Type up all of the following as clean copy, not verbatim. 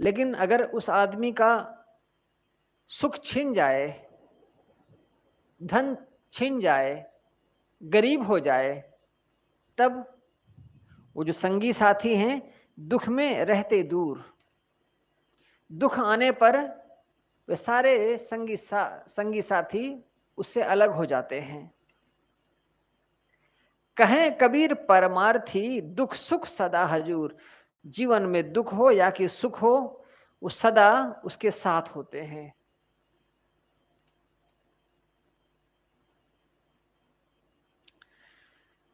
लेकिन अगर उस आदमी का सुख छिन जाए, धन छिन जाए, गरीब हो जाए, तब वो जो संगी साथी हैं, दुख में रहते दूर। दुख आने पर वे सारे संगी साथी उससे अलग हो जाते हैं। कहें कबीर परमार्थी, दुख सुख सदा हजूर। जीवन में दुख हो या कि सुख हो, वो सदा उसके साथ होते हैं।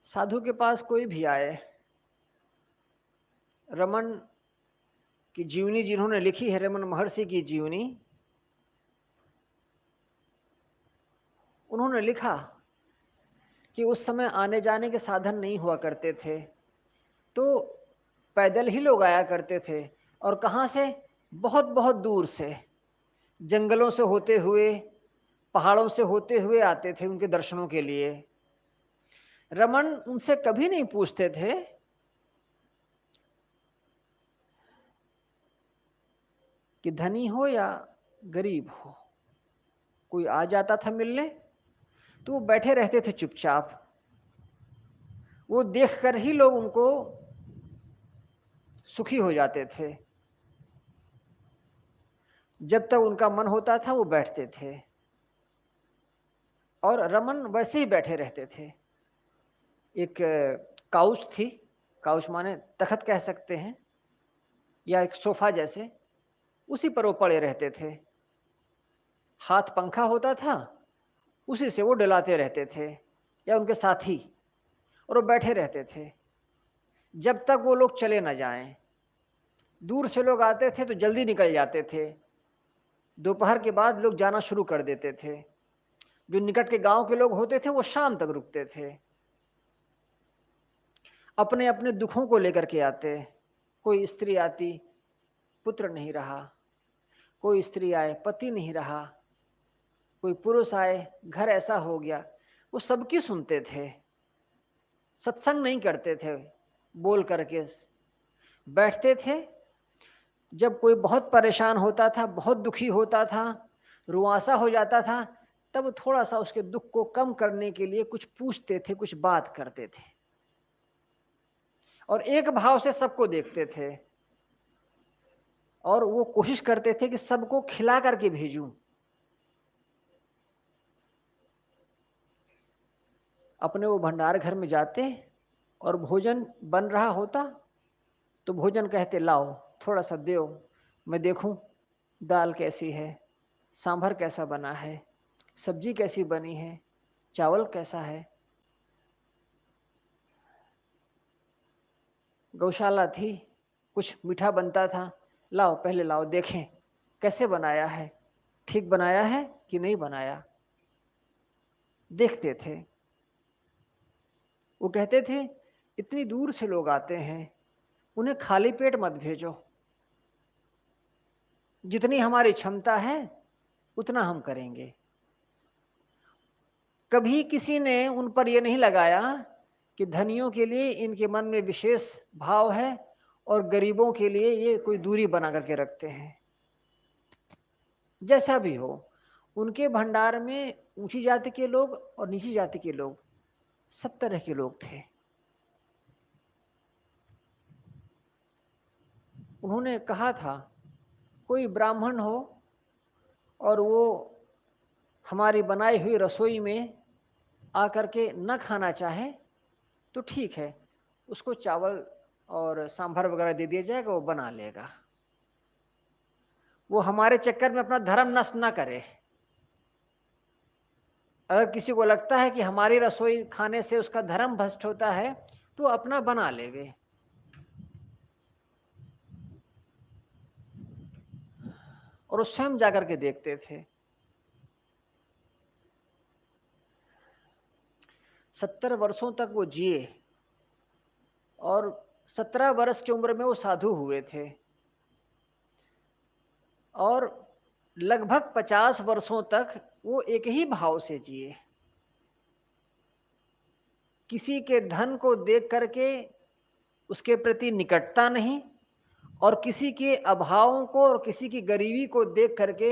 साधु के पास कोई भी आए, रमन की जीवनी जिन्होंने लिखी है, रमन महर्षि की जीवनी, उन्होंने लिखा कि उस समय आने जाने के साधन नहीं हुआ करते थे, तो पैदल ही लोग आया करते थे। और कहाँ से? बहुत बहुत दूर से, जंगलों से होते हुए, पहाड़ों से होते हुए आते थे उनके दर्शनों के लिए। रमन उनसे कभी नहीं पूछते थे कि धनी हो या गरीब हो। कोई आ जाता था मिलने तो वो बैठे रहते थे चुपचाप। वो देखकर ही लोग उनको सुखी हो जाते थे। जब तक उनका मन होता था वो बैठते थे, और रमन वैसे ही बैठे रहते थे। एक काउच थी, काउच माने तखत कह सकते हैं, या एक सोफा जैसे, उसी पर वो पड़े रहते थे। हाथ पंखा होता था, उसी से वो डलाते रहते थे, या उनके साथी, और वो बैठे रहते थे जब तक वो लोग चले ना जाएं। दूर से लोग आते थे तो जल्दी निकल जाते थे, दोपहर के बाद लोग जाना शुरू कर देते थे। जो निकट के गांव के लोग होते थे वो शाम तक रुकते थे, अपने अपने दुखों को लेकर के आते। कोई स्त्री आती, पुत्र नहीं रहा। कोई स्त्री आए, पति नहीं रहा। कोई पुरुष आए, घर ऐसा हो गया। वो सबकी सुनते थे, सत्संग नहीं करते थे, बोल करके बैठते थे। जब कोई बहुत परेशान होता था, बहुत दुखी होता था, रुआंसा हो जाता था, तब थोड़ा सा उसके दुख को कम करने के लिए कुछ पूछते थे, कुछ बात करते थे, और एक भाव से सबको देखते थे। और वो कोशिश करते थे कि सबको खिला करके भेजूं। अपने वो भंडार घर में जाते और भोजन बन रहा होता तो भोजन कहते, लाओ थोड़ा सा दो, मैं देखूं दाल कैसी है, सांभर कैसा बना है, सब्जी कैसी बनी है, चावल कैसा है। गौशाला थी, कुछ मीठा बनता था, लाओ पहले लाओ देखें कैसे बनाया है, ठीक बनाया है कि नहीं बनाया, देखते थे। वो कहते थे, इतनी दूर से लोग आते हैं, उन्हें खाली पेट मत भेजो, जितनी हमारी क्षमता है उतना हम करेंगे। कभी किसी ने उन पर यह नहीं लगाया कि धनियों के लिए इनके मन में विशेष भाव है और गरीबों के लिए ये कोई दूरी बना करके रखते हैं। जैसा भी हो, उनके भंडार में ऊंची जाति के लोग और नीची जाति के लोग, सब तरह के लोग थे। उन्होंने कहा था, कोई ब्राह्मण हो और वो हमारी बनाई हुई रसोई में आकर के न खाना चाहे तो ठीक है, उसको चावल और सांभर वगैरह दे दिया जाएगा, वो बना लेगा। वो हमारे चक्कर में अपना धर्म नष्ट ना करे। अगर किसी को लगता है कि हमारी रसोई खाने से उसका धर्म भ्रष्ट होता है तो अपना बना लेवे। और वो स्वयं जाकर के देखते थे। 70 वर्षों तक वो जिए और 17 वर्ष की उम्र में वो साधु हुए थे, और लगभग 50 वर्षों तक वो एक ही भाव से जिए। किसी के धन को देख करके उसके प्रति निकटता नहीं, और किसी के अभावों को और किसी की गरीबी को देख करके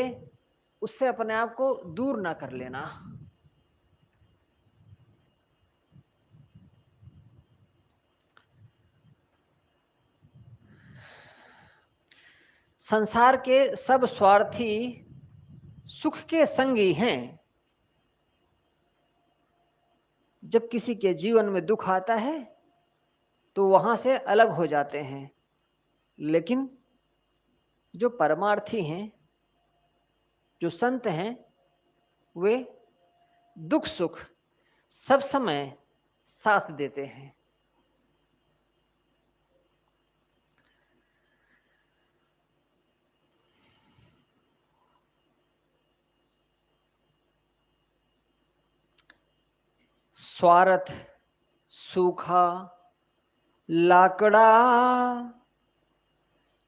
उससे अपने आप को दूर ना कर लेना। संसार के सब स्वार्थी सुख के संगी हैं। जब किसी के जीवन में दुख आता है तो वहां से अलग हो जाते हैं, लेकिन जो परमार्थी हैं, जो संत हैं, वे दुख सुख सब समय साथ देते हैं। स्वार्थ सूखा लाकड़ा,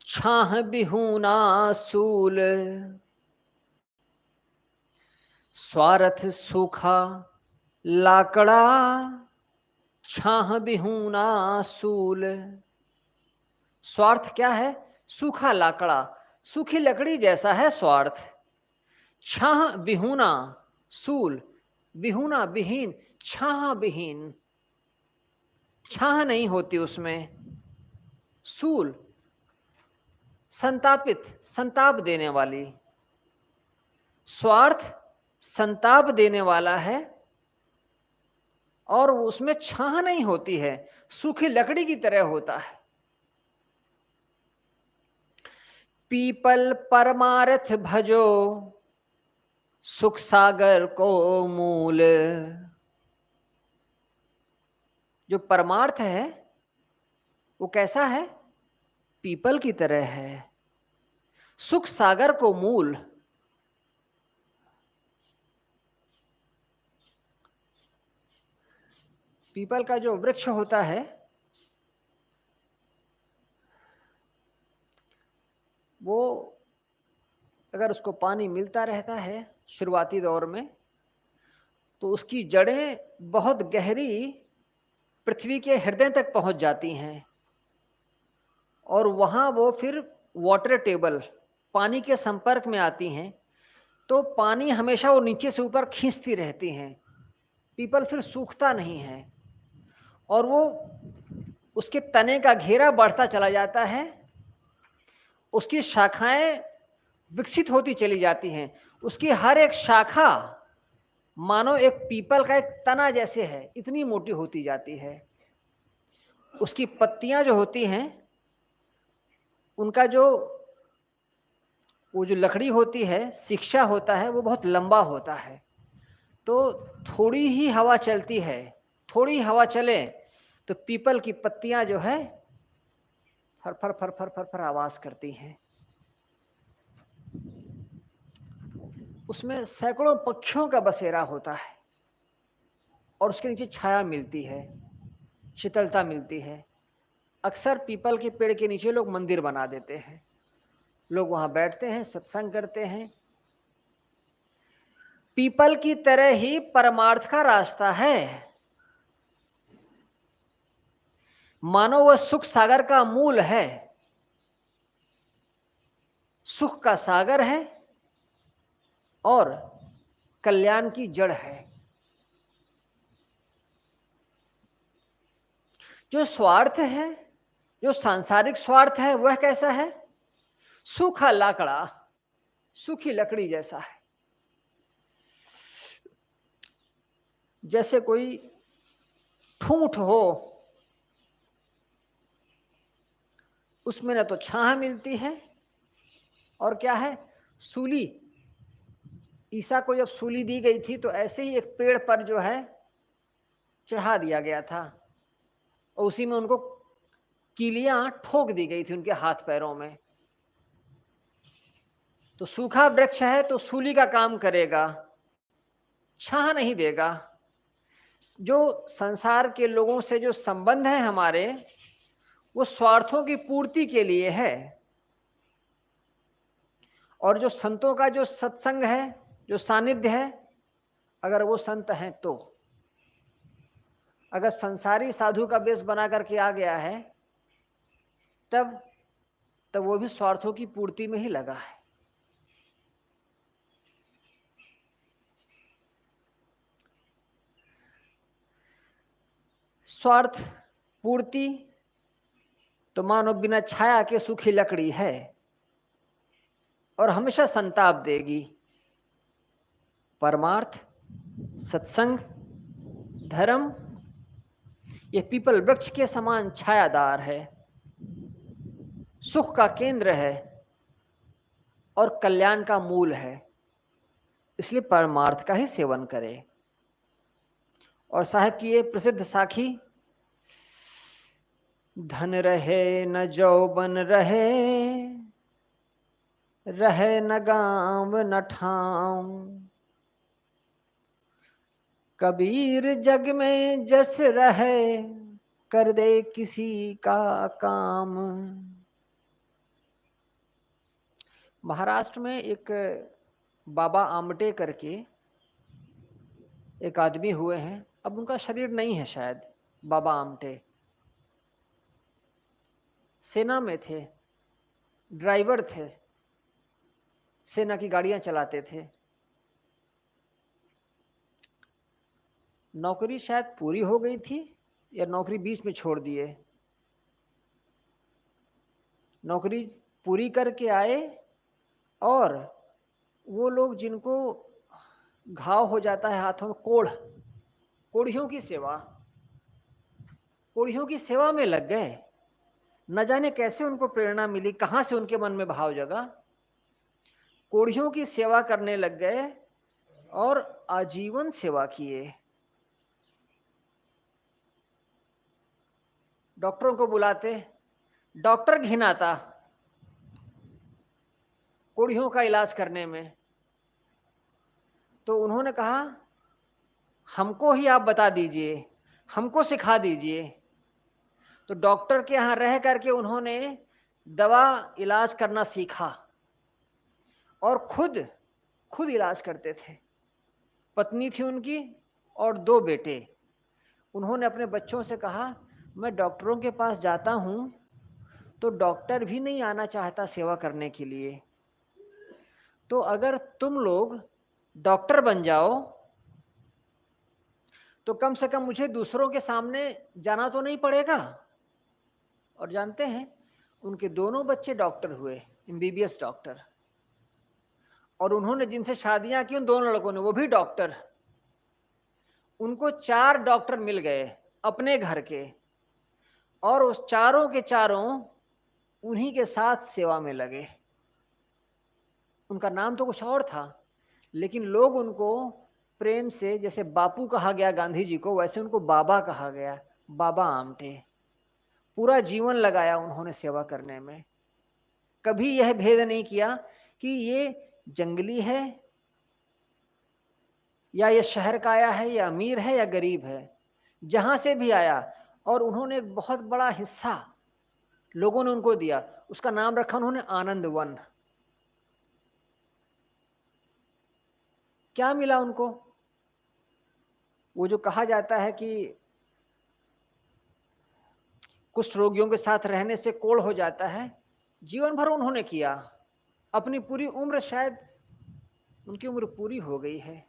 छाह बिहूना सूल। स्वार्थ सूखा लाकड़ा, छाह बिहूना सूल। स्वार्थ क्या है? सूखा लाकड़ा, सूखी लकड़ी जैसा है स्वार्थ। छाह बिहूना सूल, बिहूना विहीन, छाह विहीन, छाह नहीं होती उसमें। सूल संतापित, संताप देने वाली। स्वार्थ संताप देने वाला है और उसमें छाह नहीं होती है, सूखी लकड़ी की तरह होता है। पीपल परमार्थ भजो, सुख सागर को मूल। जो परमार्थ है वो कैसा है? पीपल की तरह है, सुख सागर को मूल। पीपल का जो वृक्ष होता है वो अगर उसको पानी मिलता रहता है शुरुआती दौर में, तो उसकी जड़ें बहुत गहरी पृथ्वी के हृदय तक पहुंच जाती हैं और वहां वो फिर वाटर टेबल, पानी के संपर्क में आती हैं, तो पानी हमेशा वो नीचे से ऊपर खींचती रहती हैं। पीपल फिर सूखता नहीं है और वो उसके तने का घेरा बढ़ता चला जाता है, उसकी शाखाएं विकसित होती चली जाती हैं। उसकी हर एक शाखा मानो एक पीपल का एक तना जैसे है, इतनी मोटी होती जाती है। उसकी पत्तियां जो होती हैं, उनका जो वो जो लकड़ी होती है, शिक्षा होता है, वो बहुत लंबा होता है। तो थोड़ी ही हवा चलती है, थोड़ी हवा चले तो पीपल की पत्तियां जो है फर फर फर फर फर फर आवाज करती हैं। उसमें सैकड़ों पक्षियों का बसेरा होता है और उसके नीचे छाया मिलती है, शीतलता मिलती है। अक्सर पीपल के पेड़ के नीचे लोग मंदिर बना देते हैं, लोग वहां बैठते हैं, सत्संग करते हैं। पीपल की तरह ही परमार्थ का रास्ता है। मानो वह सुख सागर का मूल है, सुख का सागर है और कल्याण की जड़ है। जो स्वार्थ है, जो सांसारिक स्वार्थ है, वह कैसा है? सूखा लाकड़ा, सूखी लकड़ी जैसा है। जैसे कोई ठूंठ हो, उसमें ना तो छाह मिलती है और क्या है, सूली। ईसा को जब सूली दी गई थी तो ऐसे ही एक पेड़ पर जो है चढ़ा दिया गया था और उसी में उनको कीलियां ठोक दी गई थी उनके हाथ पैरों में। तो सूखा वृक्ष है तो सूली का काम करेगा, छाह नहीं देगा। जो संसार के लोगों से जो संबंध है हमारे, वो स्वार्थों की पूर्ति के लिए है। और जो संतों का जो सत्संग है, जो सानिध्य है, अगर वो संत हैं तो, अगर संसारी साधु का वेश बना करके आ गया है तब तब वो भी स्वार्थों की पूर्ति में ही लगा है। स्वार्थ पूर्ति तो मानो बिना छाया के सूखी लकड़ी है और हमेशा संताप देगी। परमार्थ, सत्संग, धर्म ये पीपल वृक्ष के समान छायादार है, सुख का केंद्र है और कल्याण का मूल है। इसलिए परमार्थ का ही सेवन करें। और साहब की ये प्रसिद्ध साखी, धन रहे न जौबन रहे, रहे न गांव न ठाऊं, कबीर जग में जस रहे, कर दे किसी का काम। महाराष्ट्र में एक बाबा आमटे करके एक आदमी हुए हैं, अब उनका शरीर नहीं है शायद। बाबा आमटे सेना में थे, ड्राइवर थे, सेना की गाड़ियां चलाते थे। नौकरी शायद पूरी हो गई थी या नौकरी बीच में छोड़ दिए। नौकरी पूरी करके आए और वो लोग जिनको घाव हो जाता है हाथों में, कोढ़ियों की सेवा में लग गए। न जाने कैसे उनको प्रेरणा मिली, कहां से उनके मन में भाव जगा, कोढ़ियों की सेवा करने लग गए और आजीवन सेवा किए। डॉक्टरों को बुलाते, डॉक्टर घिनाता कोढ़ियों का इलाज करने में। तो उन्होंने कहा, हमको ही आप बता दीजिए, हमको सिखा दीजिए। तो डॉक्टर के यहाँ रह करके उन्होंने दवा इलाज करना सीखा और खुद इलाज करते थे। पत्नी थी उनकी और 2 बेटे। उन्होंने अपने बच्चों से कहा, मैं डॉक्टरों के पास जाता हूँ तो डॉक्टर भी नहीं आना चाहता सेवा करने के लिए, तो अगर तुम लोग डॉक्टर बन जाओ तो कम से कम मुझे दूसरों के सामने जाना तो नहीं पड़ेगा। और जानते हैं, उनके दोनों बच्चे डॉक्टर हुए, एमबीबीएस डॉक्टर। और उन्होंने जिनसे शादियां की उन दोनों लड़कों ने, वो भी डॉक्टर। उनको 4 डॉक्टर मिल गए अपने घर के, और उस चारों के चारों उन्हीं के साथ सेवा में लगे। उनका नाम तो कुछ और था, लेकिन लोग उनको प्रेम से, जैसे बापू कहा गया गांधी जी को, वैसे उनको बाबा कहा गया, बाबा आमटे। पूरा जीवन लगाया उन्होंने सेवा करने में। कभी यह भेद नहीं किया कि ये जंगली है या ये शहर का आया है या अमीर है या गरीब है, जहां से भी आया। और उन्होंने एक बहुत बड़ा हिस्सा लोगों ने उनको दिया, उसका नाम रखा उन्होंने आनंद वन। क्या मिला उनको? वो जो कहा जाता है कि कुछ रोगियों के साथ रहने से कोढ़ हो जाता है, जीवन भर उन्होंने किया। अपनी पूरी उम्र, शायद उनकी उम्र पूरी हो गई है,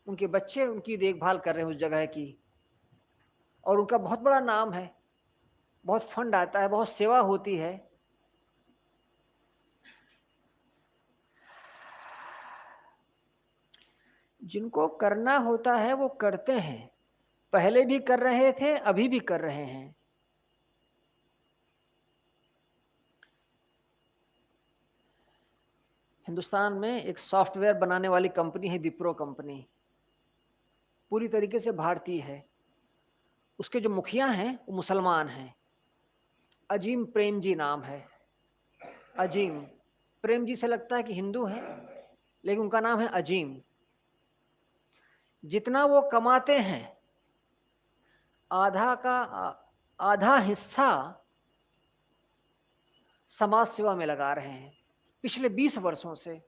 उनके बच्चे उनकी देखभाल कर रहे हैं उस जगह की, और उनका बहुत बड़ा नाम है, बहुत फंड आता है, बहुत सेवा होती है। जिनको करना होता है वो करते हैं, पहले भी कर रहे थे, अभी भी कर रहे हैं। हिंदुस्तान में एक सॉफ्टवेयर बनाने वाली कंपनी है, विप्रो कंपनी, पूरी तरीके से भारतीय है। उसके जो मुखिया हैं वो मुसलमान हैं, अजीम प्रेम जी नाम है। अजीम प्रेम जी से लगता है कि हिंदू हैं, लेकिन उनका नाम है अजीम। जितना वो कमाते हैं, आधा हिस्सा समाज सेवा में लगा रहे हैं। पिछले 20 वर्षों से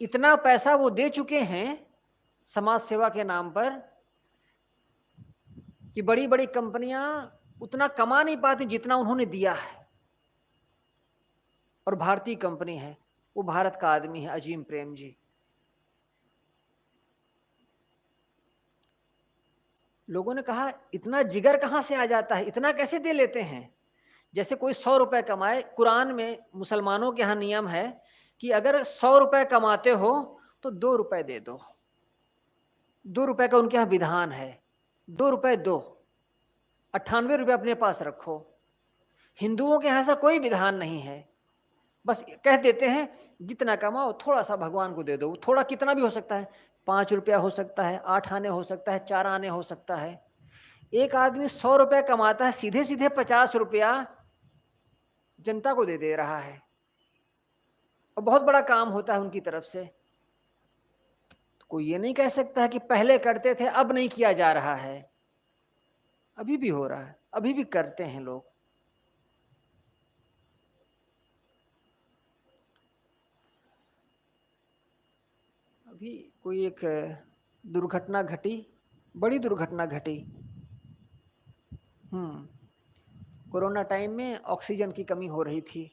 इतना पैसा वो दे चुके हैं समाज सेवा के नाम पर कि बड़ी बड़ी कंपनियां उतना कमा नहीं पाती जितना उन्होंने दिया है। और भारतीय कंपनी है, वो भारत का आदमी है, अजीम प्रेम जी। लोगों ने कहा इतना जिगर कहाँ से आ जाता है, इतना कैसे दे लेते हैं? जैसे कोई 100 रुपए कमाए, कुरान में मुसलमानों के यहाँ नियम है कि अगर 100 रुपए कमाते हो तो 2 रुपए दे दो। 2 रुपए का उनके यहाँ विधान है, 2 रुपए दो, 98 रुपए अपने पास रखो। हिंदुओं के यहाँ ऐसा कोई विधान नहीं है, बस कह देते हैं जितना कमाओ थोड़ा सा भगवान को दे दो। थोड़ा कितना भी हो सकता है, 5 रुपया हो सकता है, 8 आने हो सकता है, 4 आने हो सकता है। एक आदमी 100 रुपए कमाता है, सीधे सीधे 50 रुपया जनता को दे रहा है, और बहुत बड़ा काम होता है उनकी तरफ से। तो कोई ये नहीं कह सकता है कि पहले करते थे अब नहीं किया जा रहा है। अभी भी हो रहा है, अभी भी करते हैं लोग। अभी कोई एक दुर्घटना घटी, बड़ी दुर्घटना घटी। कोरोना टाइम में ऑक्सीजन की कमी हो रही थी।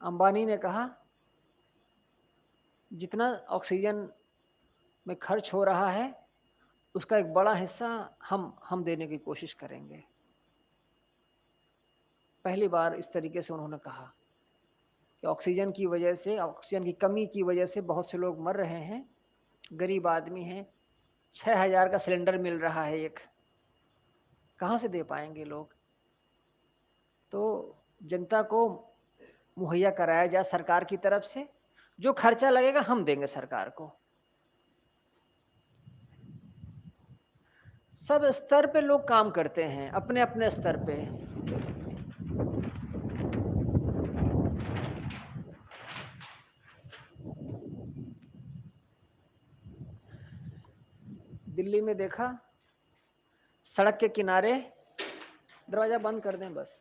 अंबानी ने कहा जितना ऑक्सीजन में खर्च हो रहा है उसका एक बड़ा हिस्सा हम देने की कोशिश करेंगे। पहली बार इस तरीके से उन्होंने कहा कि ऑक्सीजन की वजह से, ऑक्सीजन की कमी की वजह से बहुत से लोग मर रहे हैं, गरीब आदमी हैं। 6000 का सिलेंडर मिल रहा है, एक कहाँ से दे पाएंगे लोग? तो जनता को मुहैया कराया जाए सरकार की तरफ से, जो खर्चा लगेगा हम देंगे सरकार को। सब स्तर पे लोग काम करते हैं, अपने अपने स्तर पे। दिल्ली में देखा, सड़क के किनारे, दरवाजा बंद कर दें बस।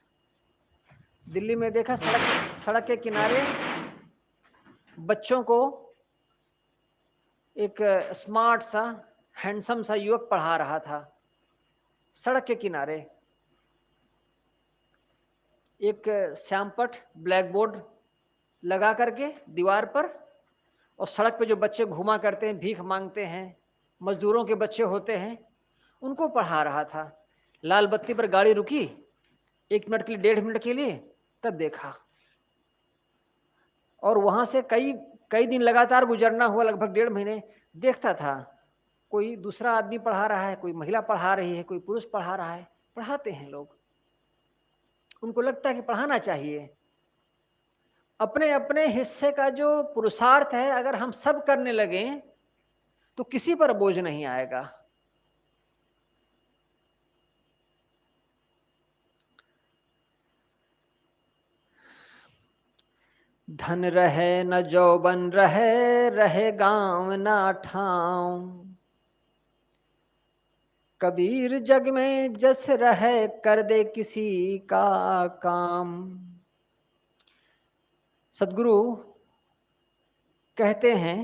दिल्ली में देखा सड़क के किनारे बच्चों को एक स्मार्ट सा, हैंडसम सा युवक पढ़ा रहा था। सड़क के किनारे एक श्यामपट्ट ब्लैक बोर्ड लगा करके दीवार पर, और सड़क पे जो बच्चे घुमा करते हैं, भीख मांगते हैं, मजदूरों के बच्चे होते हैं, उनको पढ़ा रहा था। लाल बत्ती पर गाड़ी रुकी 1 मिनट के लिए, 1.5 मिनट के लिए, तब देखा। और वहां से कई दिन लगातार गुजरना हुआ, लगभग 1.5 महीने। देखता था कोई दूसरा आदमी पढ़ा रहा है, कोई महिला पढ़ा रही है, कोई पुरुष पढ़ा रहा है। पढ़ाते हैं लोग, उनको लगता है कि पढ़ाना चाहिए। अपने अपने हिस्से का जो पुरुषार्थ है अगर हम सब करने लगे तो किसी पर बोझ नहीं आएगा। धन रहे न जौबन रहे, रहे गांव ना ठाव। कबीर जग में जस रहे, कर दे किसी का काम। सदगुरु कहते हैं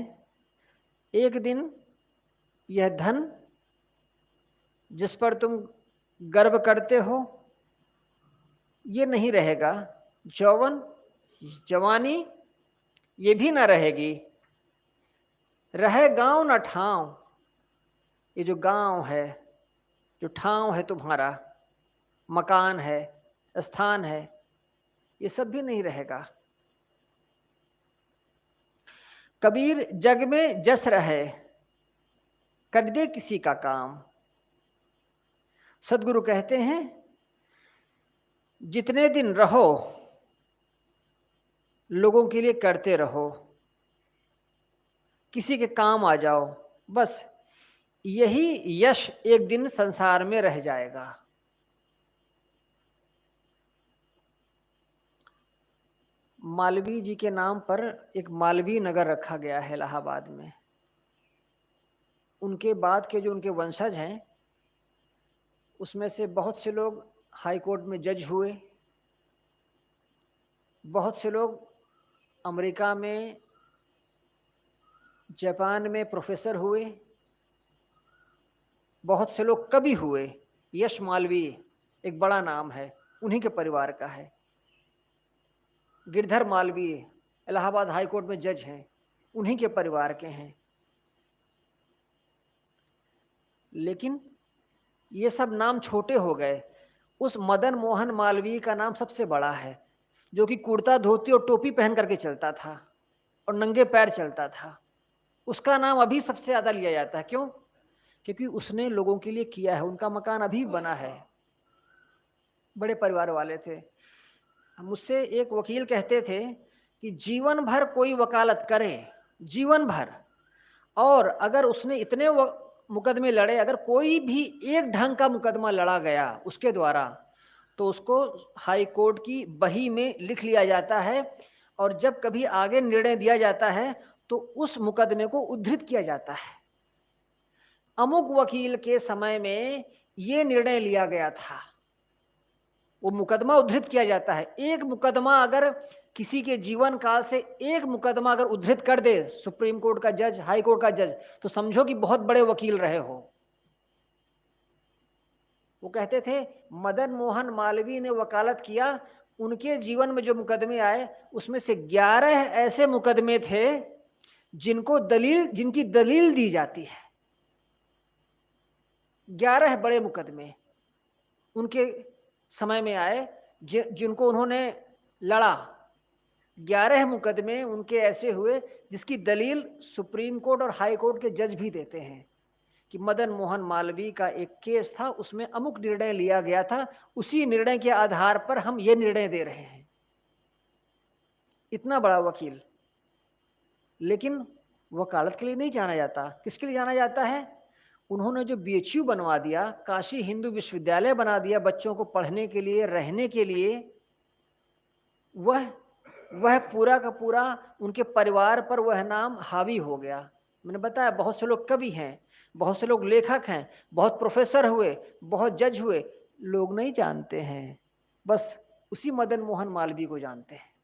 एक दिन यह धन जिस पर तुम गर्व करते हो ये नहीं रहेगा, जौवन जवानी ये भी ना रहेगी। रहे गांव न ठाव, ये जो गांव है, जो ठाव है तुम्हारा, मकान है, स्थान है, ये सब भी नहीं रहेगा। कबीर जग में जस रहे, कर दे किसी का काम। सदगुरु कहते हैं जितने दिन रहो लोगों के लिए करते रहो, किसी के काम आ जाओ, बस यही यश एक दिन संसार में रह जाएगा। मालवीय जी के नाम पर एक मालवीय नगर रखा गया है इलाहाबाद में। उनके बाद के जो उनके वंशज हैं उसमें से बहुत से लोग हाई कोर्ट में जज हुए, बहुत से लोग अमेरिका में, जापान में प्रोफेसर हुए, बहुत से लोग कवि हुए। यश मालवीय एक बड़ा नाम है, उन्हीं के परिवार का है। गिरधर मालवीय इलाहाबाद हाई कोर्ट में जज हैं, उन्हीं के परिवार के हैं। लेकिन ये सब नाम छोटे हो गए। उस मदन मोहन मालवीय का नाम सबसे बड़ा है, जो कि कुर्ता धोती और टोपी पहन करके चलता था और नंगे पैर चलता था। उसका नाम अभी सबसे ज्यादा लिया जाता है। क्यों? क्योंकि उसने लोगों के लिए किया है। उनका मकान अभी बना है। बड़े परिवार वाले थे। मुझसे एक वकील कहते थे कि जीवन भर कोई वकालत करे, जीवन भर, और अगर उसने इतने मुकदमे लड़े, अगर कोई भी एक ढंग का मुकदमा लड़ा गया उसके द्वारा, तो उसको हाई कोर्ट की बही में लिख लिया जाता है, और जब कभी आगे निर्णय दिया जाता है तो उस मुकदमे को उद्धृत किया जाता है। अमुक वकील के समय में ये निर्णय लिया गया था, वो मुकदमा उद्धृत किया जाता है। एक मुकदमा अगर किसी के जीवन काल से एक मुकदमा अगर उद्धृत कर दे सुप्रीम कोर्ट का जज, हाई कोर्ट का जज, तो समझो कि बहुत बड़े वकील रहे हो। वो कहते थे मदन मोहन मालवीय ने वकालत किया, उनके जीवन में जो मुकदमे आए उसमें से 11 ऐसे मुकदमे थे जिनकी दलील दी जाती है। 11 बड़े मुकदमे उनके समय में आए जिनको उन्होंने लड़ा। 11 मुकदमे उनके ऐसे हुए जिसकी दलील सुप्रीम कोर्ट और हाई कोर्ट के जज भी देते हैं कि मदन मोहन मालवीय का एक केस था, उसमें अमुक निर्णय लिया गया था, उसी निर्णय के आधार पर हम ये निर्णय दे रहे हैं। इतना बड़ा वकील। लेकिन वकालत के लिए नहीं जाना जाता। किसके लिए जाना जाता है? उन्होंने जो बीएचयू बनवा दिया, काशी हिंदू विश्वविद्यालय बना दिया बच्चों को पढ़ने के लिए, रहने के लिए, वह पूरा का पूरा उनके परिवार पर वह नाम हावी हो गया। मैंने बताया बहुत से लोग कवि हैं, बहुत से लोग लेखक हैं, बहुत प्रोफेसर हुए, बहुत जज हुए, लोग नहीं जानते हैं, बस उसी मदन मोहन मालवीय को जानते हैं।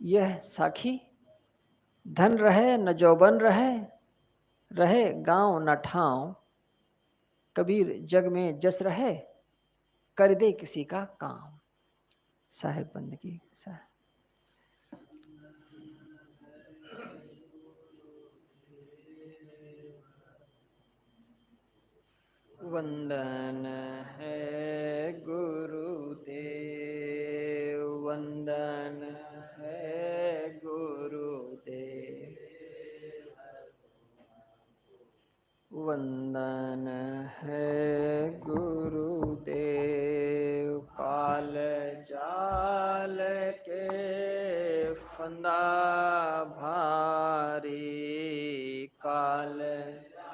यह साखी धन रहे न जौबन रहे, रहे गांव न ठाव, कबीर जग में जस रहे, कर दे किसी का काम। साहेब बंदगी साहब। वंदन है गुरुदेव, वंदन है गुरुदेव, वंदन है गुरुदेव। काल जाल के फंदा